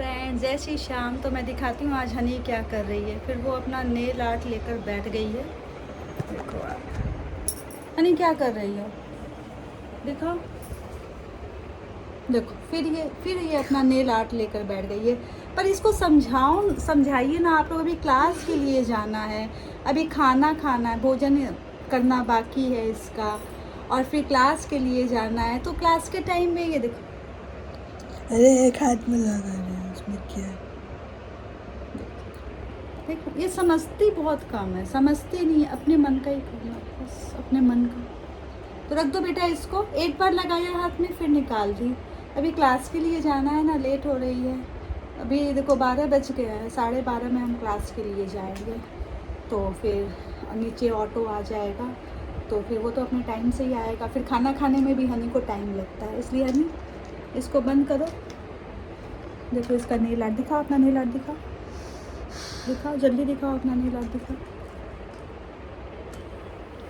Friends, जय श्री श्याम। तो मैं दिखाती हूँ आज हनी क्या कर रही है। फिर वो अपना नेल आर्ट लेकर बैठ गई है। देखो आप हनी क्या कर रही है, देखो देखो। फिर ये अपना नेल आर्ट लेकर बैठ गई है। पर इसको समझाइए ना आप लोग। अभी क्लास के लिए जाना है, अभी खाना खाना है, भोजन करना बाकी है इसका, और फिर क्लास के लिए जाना है। तो क्लास के टाइम में ये देखो, अरे एक हाथ में लगा रहे हैं, उसमें क्या है? देखो ये समझती बहुत कम है, समझती नहीं है, अपने मन का ही करना, बस अपने मन का। तो रख दो बेटा इसको। एक बार लगाया हाथ में, फिर निकाल दी। अभी क्लास के लिए जाना है ना, लेट हो रही है। अभी देखो 12 बज गया है, 12:30 में हम क्लास के लिए जाएंगे। तो फिर नीचे ऑटो आ जाएगा, तो फिर वो तो अपने टाइम से ही आएगा। फिर खाना खाने में भी हनी को टाइम लगता है, इसलिए हनी इसको बंद करो। देखो इसका नेल आर्ट दिखाओ, अपना नेल आर्ट दिखाओ, जल्दी दिखाओ अपना नेल आर्ट दिखाओ।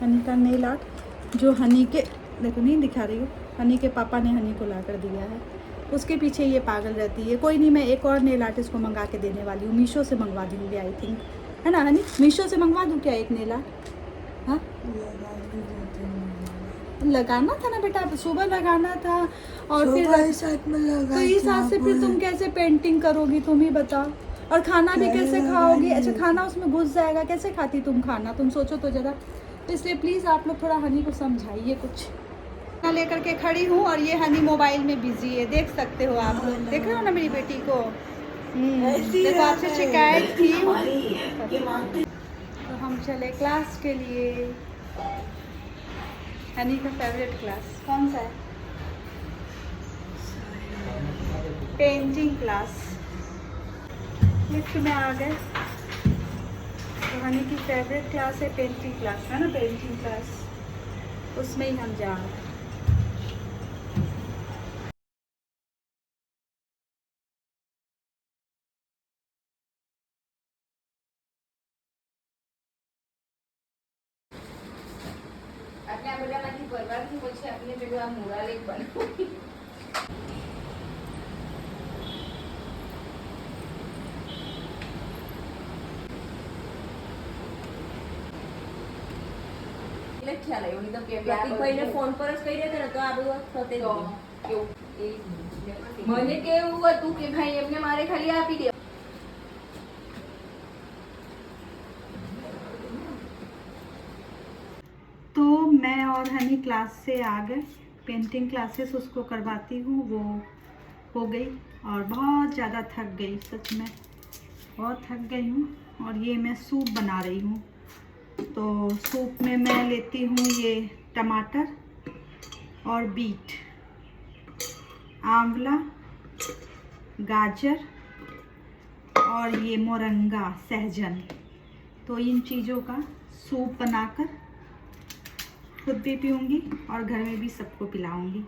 हनी का नेल आर्ट जो हनी के, देखो नहीं दिखा रही हो, हनी के पापा ने हनी को ला कर दिया है। उसके पीछे ये पागल रहती है। कोई नहीं, मैं एक और नेल आर्ट इसको मंगा के देने वाली हूँ। मीशो से मंगवा दूँगी आई थिंक, है ना हनी? मीशो से मंगवा दूँ क्या एक नेल आर्ट? हाँ लगाना था ना बेटा, सुबह लगाना था। और फिर साथ में लगा, तो इस हाथ से फिर तुम कैसे पेंटिंग करोगी, तुम ही बताओ। और खाना भी कैसे खाओगी? अच्छा खाना उसमें घुस जाएगा, कैसे खाती तुम खाना? तुम सोचो तो ज़रा। तो इसलिए प्लीज़ आप लोग थोड़ा हनी को समझाइए कुछ। खाना लेकर के खड़ी हूँ और ये हनी मोबाइल में बिजी है, देख सकते हो आप लोग। देख रहे हो ना मेरी बेटी को? देखो आपसे शिकायत थी। तो हम चले क्लास के लिए। हनी का फेवरेट क्लास कौन सा है? Painting class. लिफ्ट में आ गए। तो हनी की फेवरेट क्लास है पेंटिंग क्लास, है ना? पेंटिंग क्लास, उसमें ही हम जा रहे हैं। આપણે આ બધામાંથી પરવારથી પછી આપણે પેલું આ મુરાલ એક બનાવું. એટલે જ ખ્યાલ આવ્યો નહીં તો કે પ્રતિકભાઈને ફોન પર જ કહી દેતા ને તો આ બધું થતે જ તો નહીં. કેવું મને કેવું હતું કે ભાઈ એમને મારે ખાલી આપી દે. तो मैं और हनी क्लास से आ गए। पेंटिंग क्लासेस उसको करवाती हूँ, वो हो गई और बहुत ज़्यादा थक गई, सच में बहुत थक गई हूँ। और ये मैं सूप बना रही हूँ। तो सूप में मैं लेती हूँ ये टमाटर और बीट, आंवला, गाजर और ये मोरंगा, सहजन। तो इन चीज़ों का सूप बनाकर खुद भी पीऊँगी और घर में भी सबको पिलाऊँगी।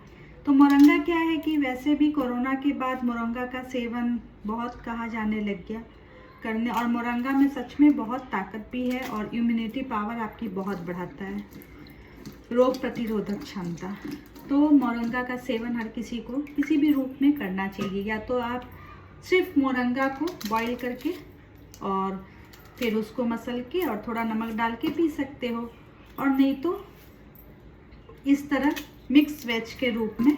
तो मोरंगा क्या है कि वैसे भी कोरोना के बाद मोरंगा का सेवन बहुत कहा जाने लग गया करने, और मोरंगा में सच में बहुत ताकत भी है और इम्यूनिटी पावर आपकी बहुत बढ़ाता है, रोग प्रतिरोधक क्षमता। तो मोरंगा का सेवन हर किसी को किसी भी रूप में करना चाहिए। या तो आप सिर्फ मोरंगा को बॉईल करके और फिर उसको मसल के और थोड़ा नमक डाल के पी सकते हो, और नहीं तो इस तरह मिक्स वेज के रूप में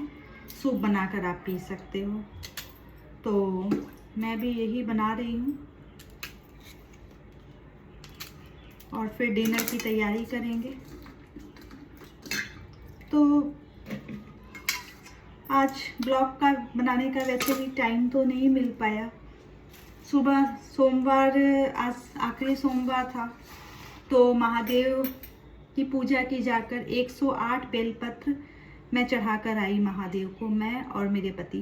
सूप बनाकर आप पी सकते हो। तो मैं भी यही बना रही हूँ और फिर डिनर की तैयारी करेंगे। तो आज ब्लॉग का बनाने का वैसे भी टाइम तो नहीं मिल पाया। सुबह सोमवार, आज आखिरी सोमवार था, तो महादेव की पूजा की जाकर 108 बेलपत्र मैं चढ़ाकर आई महादेव को। मैं और मेरे पति,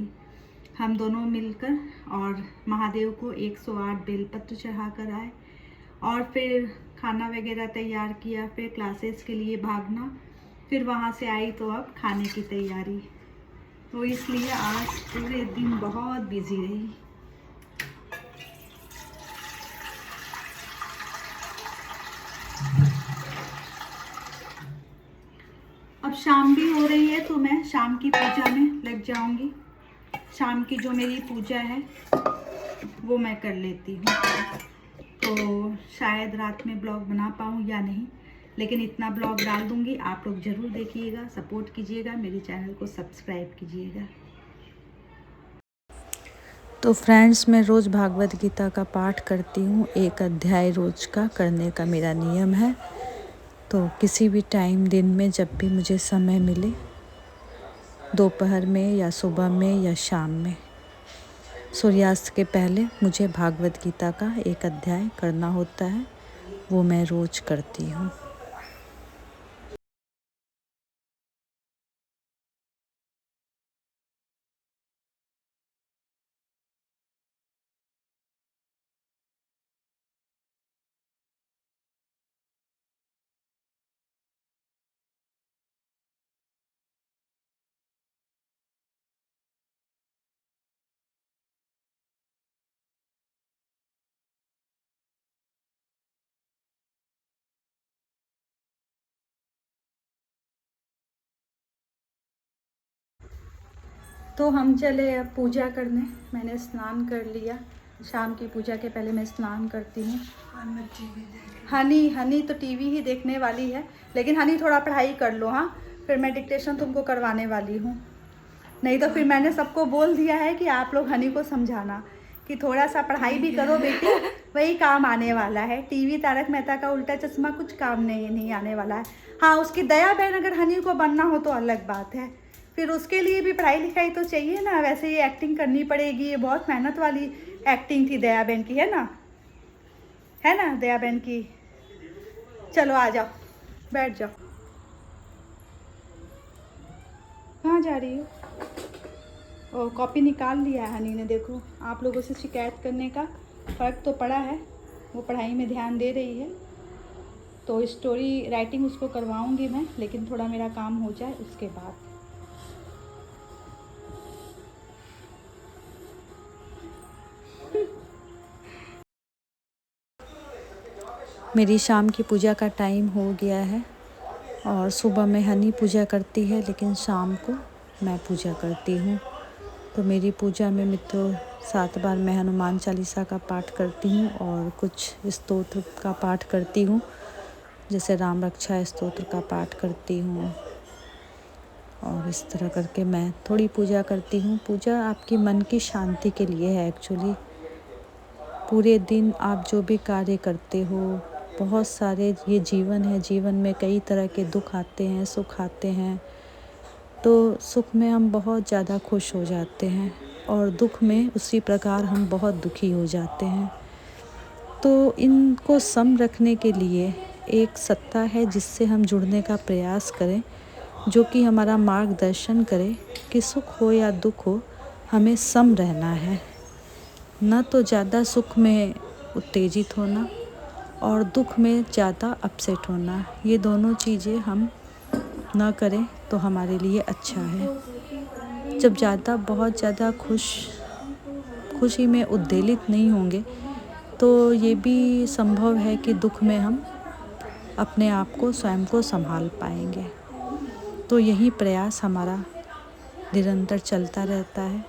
हम दोनों मिलकर और महादेव को 108 बेलपत्र चढ़ाकर आए। और फिर खाना वगैरह तैयार किया, फिर क्लासेस के लिए भागना, फिर वहाँ से आई तो अब खाने की तैयारी। तो इसलिए आज पूरे दिन बहुत बिजी रही। अब शाम भी हो रही है, तो मैं शाम की पूजा में लग जाऊंगी। शाम की जो मेरी पूजा है वो मैं कर लेती हूँ। तो शायद रात में ब्लॉग बना पाऊँ या नहीं, लेकिन इतना ब्लॉग डाल दूँगी। आप लोग ज़रूर देखिएगा, सपोर्ट कीजिएगा, मेरे चैनल को सब्सक्राइब कीजिएगा। तो फ्रेंड्स, मैं रोज़ भागवत गीता का पाठ करती हूँ। 1 अध्याय रोज़ का करने का मेरा नियम है। तो किसी भी टाइम दिन में जब भी मुझे समय मिले, दोपहर में या सुबह में या शाम में, सूर्यास्त के पहले मुझे भागवत गीता का 1 अध्याय करना होता है। वो मैं रोज़ करती हूँ। तो हम चले अब पूजा करने। मैंने स्नान कर लिया। शाम की पूजा के पहले मैं स्नान करती हूँ। हनी तो टीवी ही देखने वाली है, लेकिन हनी थोड़ा पढ़ाई कर लो, हाँ, फिर मैं डिक्टेशन तुमको करवाने वाली हूँ। नहीं तो फिर मैंने सबको बोल दिया है कि आप लोग हनी को समझाना कि थोड़ा सा पढ़ाई भी करो बेटी, वही काम आने वाला है। टीवी तारक मेहता का उल्टा चश्मा कुछ काम नहीं आने वाला है। हाँ, उसकी दया बहन अगर हनी को बनना हो तो अलग बात है, फिर उसके लिए भी पढ़ाई लिखाई तो चाहिए ना। वैसे ये एक्टिंग करनी पड़ेगी, ये बहुत मेहनत वाली एक्टिंग थी दया बहन की, है ना दया बहन की। चलो आ जाओ, बैठ जाओ। कहाँ जा रही हो? ओ, कॉपी निकाल लिया है हनी ने। देखो, आप लोगों से शिकायत करने का फ़र्क तो पड़ा है। वो पढ़ाई में ध्यान दे रही है। तो स्टोरी राइटिंग उसको करवाऊंगी मैं, लेकिन थोड़ा मेरा काम हो जाए उसके बाद। मेरी शाम की पूजा का टाइम हो गया है और सुबह में हनी पूजा करती है, लेकिन शाम को मैं पूजा करती हूँ। तो मेरी पूजा में मित्रों 7 बार मैं हनुमान चालीसा का पाठ करती हूँ और कुछ स्तोत्र का पाठ करती हूँ, जैसे राम रक्षा स्तोत्र का पाठ करती हूँ। और इस तरह करके मैं थोड़ी पूजा करती हूँ। पूजा आपकी मन की शांति के लिए है एक्चुअली। पूरे दिन आप जो भी कार्य करते हो, बहुत सारे ये जीवन है, जीवन में कई तरह के दुख आते हैं, सुख आते हैं। तो सुख में हम बहुत ज़्यादा खुश हो जाते हैं और दुख में उसी प्रकार हम बहुत दुखी हो जाते हैं। तो इनको सम रखने के लिए एक सत्ता है जिससे हम जुड़ने का प्रयास करें, जो कि हमारा मार्गदर्शन करे कि सुख हो या दुख हो, हमें सम रहना है। न तो ज़्यादा सुख में उत्तेजित होना और दुख में ज़्यादा अपसेट होना। ये दोनों चीज़ें हम न करें तो हमारे लिए अच्छा है। जब बहुत ज़्यादा खुशी में उद्वेलित नहीं होंगे, तो ये भी संभव है कि दुख में हम अपने आप को, स्वयं को संभाल पाएंगे। तो यही प्रयास हमारा निरंतर चलता रहता है।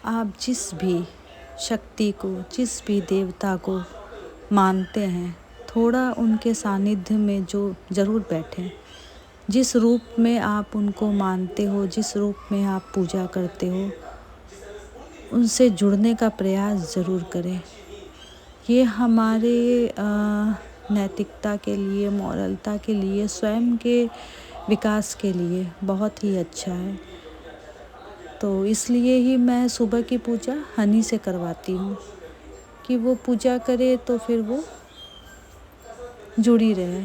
आप जिस भी शक्ति को, जिस भी देवता को मानते हैं, थोड़ा उनके सानिध्य में जो ज़रूर बैठें। जिस रूप में आप उनको मानते हो, जिस रूप में आप पूजा करते हो, उनसे जुड़ने का प्रयास ज़रूर करें। ये हमारे नैतिकता के लिए, मॉरलता के लिए, स्वयं के विकास के लिए बहुत ही अच्छा है। तो इसलिए ही मैं सुबह की पूजा हनी से करवाती हूँ कि वो पूजा करे तो फिर वो जुड़ी रहे,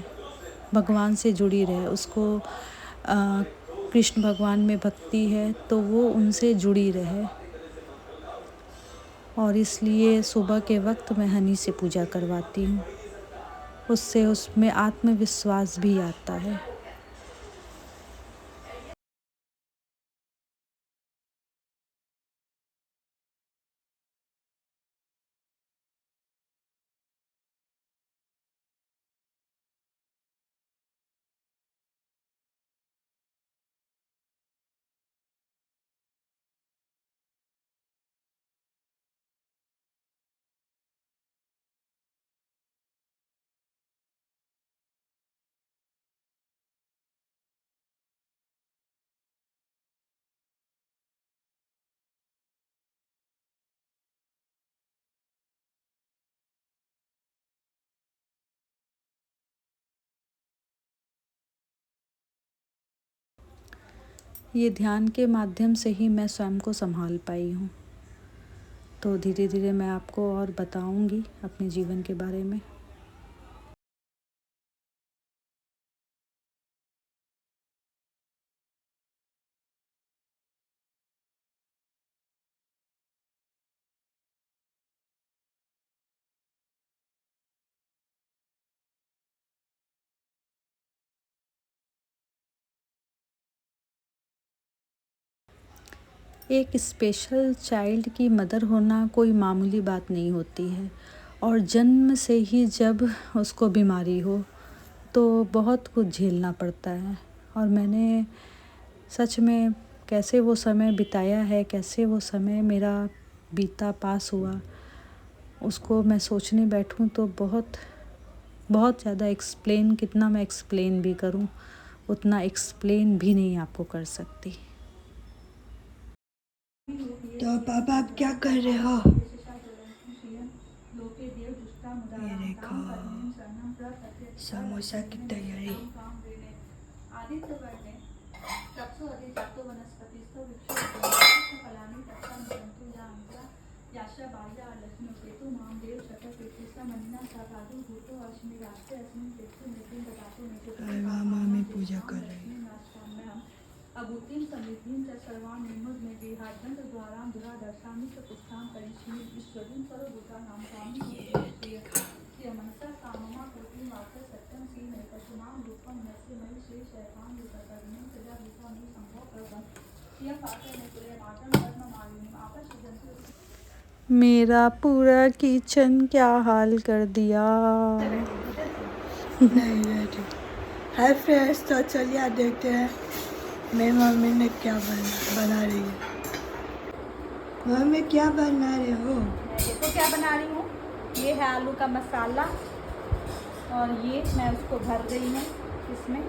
भगवान से जुड़ी रहे। उसको कृष्ण भगवान में भक्ति है तो वो उनसे जुड़ी रहे, और इसलिए सुबह के वक्त मैं हनी से पूजा करवाती हूँ। उससे उसमें आत्मविश्वास भी आता है। ये ध्यान के माध्यम से ही मैं स्वयं को संभाल पाई हूँ। तो धीरे धीरे मैं आपको और बताऊँगी अपने जीवन के बारे में। एक स्पेशल चाइल्ड की मदर होना कोई मामूली बात नहीं होती है, और जन्म से ही जब उसको बीमारी हो तो बहुत कुछ झेलना पड़ता है। और मैंने सच में कैसे वो समय बिताया है, कैसे वो समय मेरा बीता पास हुआ, उसको मैं सोचने बैठूं तो बहुत बहुत ज़्यादा कितना मैं एक्सप्लेन भी करूं, उतना एक्सप्लेन भी नहीं आपको कर सकती। तो पापा आप क्या कर रहे हो? ये देखो समोसा की तैयारी। अरे वाह, मामी पूजा कर रही है। अभूतिं समृद्धिं च सर्वां निर्मुद्मे देहाद्यं द्वारां दुरा दर्शामि च पुष्टां करिष्ये ईश्वरीं सर्वभूतानां स्वामी मनसा काममा कोटिं वाक्य सत्यं श्रीमय पशुनां रूपं नस्य मयि श्रीशैतां विपतग्ने सदा विषा मे संभव प्रभं श्रियं पात्रने पुरे मातं कर्ममालिनीं आपश्यजन्तु। मेरा पूरा किचन क्या हाल कर दिया। नहीं रेडी। हाय फ्रेंड्स, तो चलिए आप देखते हैं मेरी मम्मी ने क्या बना रही है। मम्मी क्या बना रहे हो? देखो क्या बना रही हूँ। ये है आलू का मसाला, और ये मैं उसको भर रही हूँ इसमें।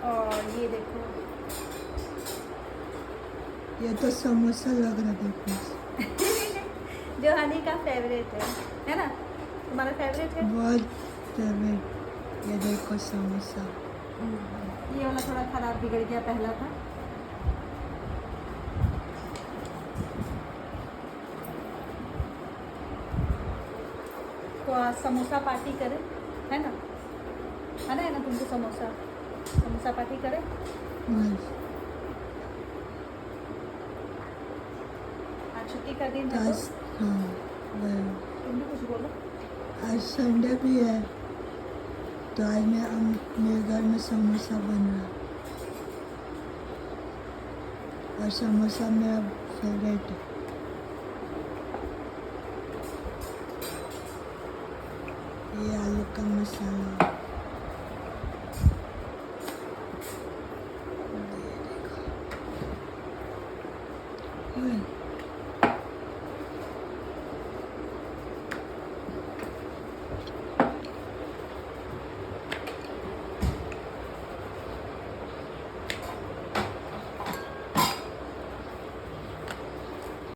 और ये देखो, ये तो समोसा लग रहा है देखो। जो हनी का फेवरेट है ना? तुम्हारा फेवरेट है? बहुत फेवरेट। ये देखो समोसा। ये वाला थोड़ा खराब बिगड़ गया, पहला था। तो आज समोसा पार्टी करें, है ना? है ना तुमको समोसा पार्टी करें? आज छुट्टी का दिन है आज तो तुम भी कुछ बोलो। आज संडे भी है, तो आज मेरे घर में समोसा बन रहा है, और समोसा मेरा फेवरेट है। ये आलू का मसाला।